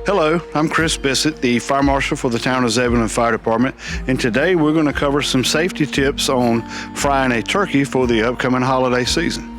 Hello, I'm Chris Bissett, the Fire Marshal for the Town of Zebulon Fire Department, and today we're going to cover some safety tips on frying a turkey for the upcoming holiday season.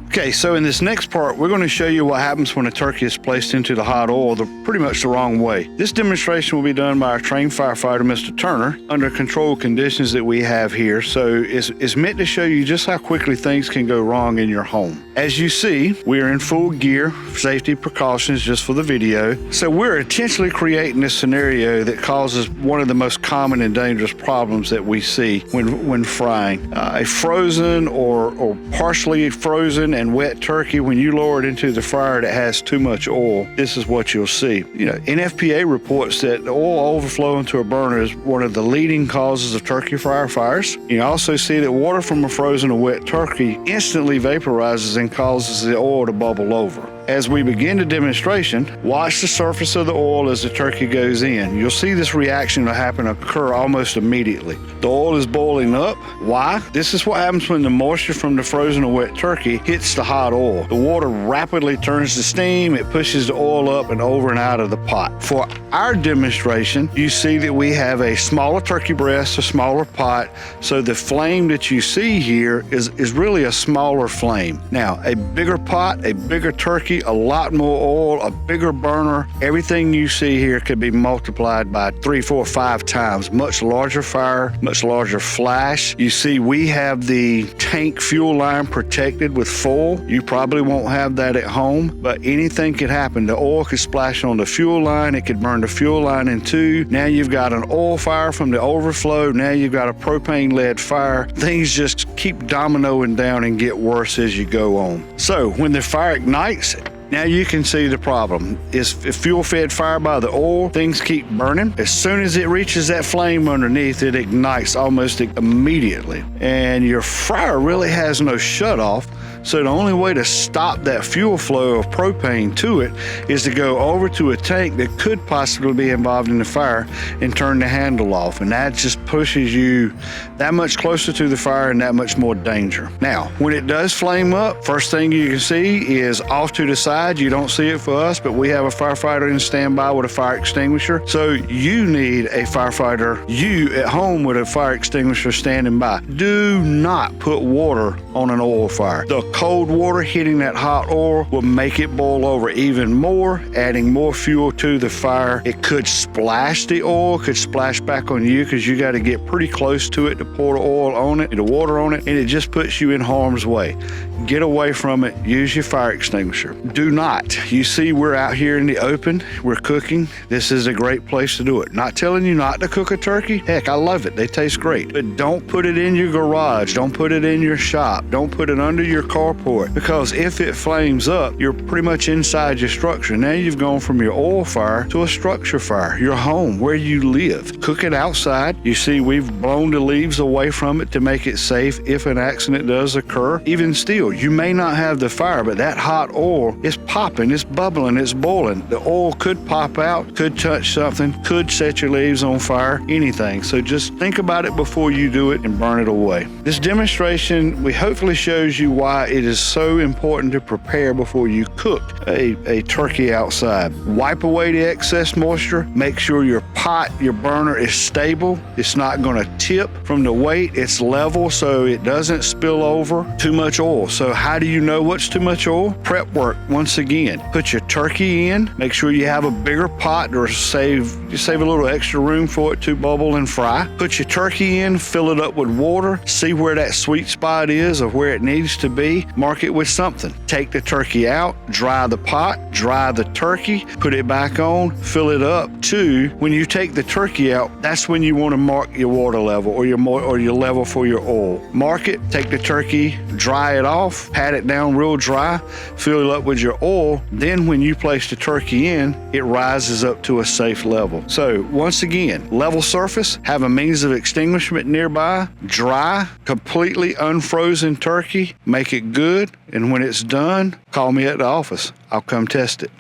Okay, so in this next part, we're going to show you what happens when a turkey is placed into the hot oil pretty much the wrong way. This demonstration will be done by our trained firefighter, Mr. Turner, under controlled conditions that we have here. So it's meant to show you just how quickly things can go wrong in your home. As you see, we are in full gear, safety precautions just for the video. So we're intentionally creating this scenario that causes one of the most common and dangerous problems that we see when frying. A frozen or partially frozen and wet turkey, when you lower it into the fryer that has too much oil, this is what you'll see. NFPA reports that the oil overflow into a burner is one of the leading causes of turkey fryer fires. You also see that water from a frozen or wet turkey instantly vaporizes and causes the oil to bubble over. As we begin the demonstration, watch the surface of the oil as the turkey goes in. You'll see this reaction occur almost immediately. The oil is boiling up. Why? This is what happens when the moisture from the frozen or wet turkey hits the hot oil. The water rapidly turns to steam. It pushes the oil up and over and out of the pot. For our demonstration, you see that we have a smaller turkey breast, a smaller pot, so the flame that you see here is really a smaller flame. Now, a bigger pot, a bigger turkey, a lot more oil, a bigger burner, everything you see here could be multiplied by 3, 4, 5 times. Much larger fire, much larger flash. You see we have the tank fuel line protected with foil. You probably won't have that at home, but anything could happen. The oil could splash on the fuel line. It could burn the fuel line in two. Now you've got an oil fire from the overflow. Now you've got a propane-led fire. Things just keep dominoing down and get worse as you go on. So when the fire ignites, now you can see the problem. Is fuel-fed fire by the oil, things keep burning. As soon as it reaches that flame underneath, it ignites almost immediately. And your fryer really has no shut-off, so the only way to stop that fuel flow of propane to it is to go over to a tank that could possibly be involved in the fire and turn the handle off. And that just pushes you that much closer to the fire and that much more danger. Now, when it does flame up, first thing you can see is off to the side. You don't see it for us, but we have a firefighter in standby with a fire extinguisher. So you need a firefighter, you at home with a fire extinguisher standing by. Do not put water on an oil fire. The cold water hitting that hot oil will make it boil over even more, adding more fuel to the fire. It could splash the oil, could splash back on you because you got to get pretty close to it to pour the oil on it, the water on it, and it just puts you in harm's way. Get away from it. Use your fire extinguisher. Do not. You see we're out here in the open. We're cooking. This is a great place to do it. Not telling you not to cook a turkey. Heck, I love it. They taste great. But don't put it in your garage. Don't put it in your shop. Don't put it under your carport, because if it flames up, you're pretty much inside your structure. Now you've gone from your oil fire to a structure fire, your home, where you live. Cook it outside. You see we've blown the leaves away from it to make it safe if an accident does occur. Even still, you may not have the fire, but that hot oil is popping, it's bubbling, it's boiling. The oil could pop out, could touch something, could set your leaves on fire, anything. So just think about it before you do it and burn it away. This demonstration, we hopefully shows you why it is so important to prepare before you cook a turkey outside. Wipe away the excess moisture. Make sure your pot, your burner is stable. It's not going to tip from the weight. It's level so it doesn't spill over too much oil. So how do you know what's too much oil? Prep work. Once again, put your turkey in. Make sure you have a bigger pot or save a little extra room for it to bubble and fry. Put your turkey in, fill it up with water. See where that sweet spot is of where it needs to be. Mark it with something. Take the turkey out, dry the pot, dry the turkey, put it back on, fill it up. When you take the turkey out, that's when you want to mark your water level or your level for your oil. Mark it, take the turkey, dry it off, pat it down real dry, fill it up with your oil. Then when you place the turkey in, it rises up to a safe level. So once again, level surface, have a means of extinguishment nearby, dry, completely unfrozen turkey, make it good, and when it's done, call me at the office. I'll come test it.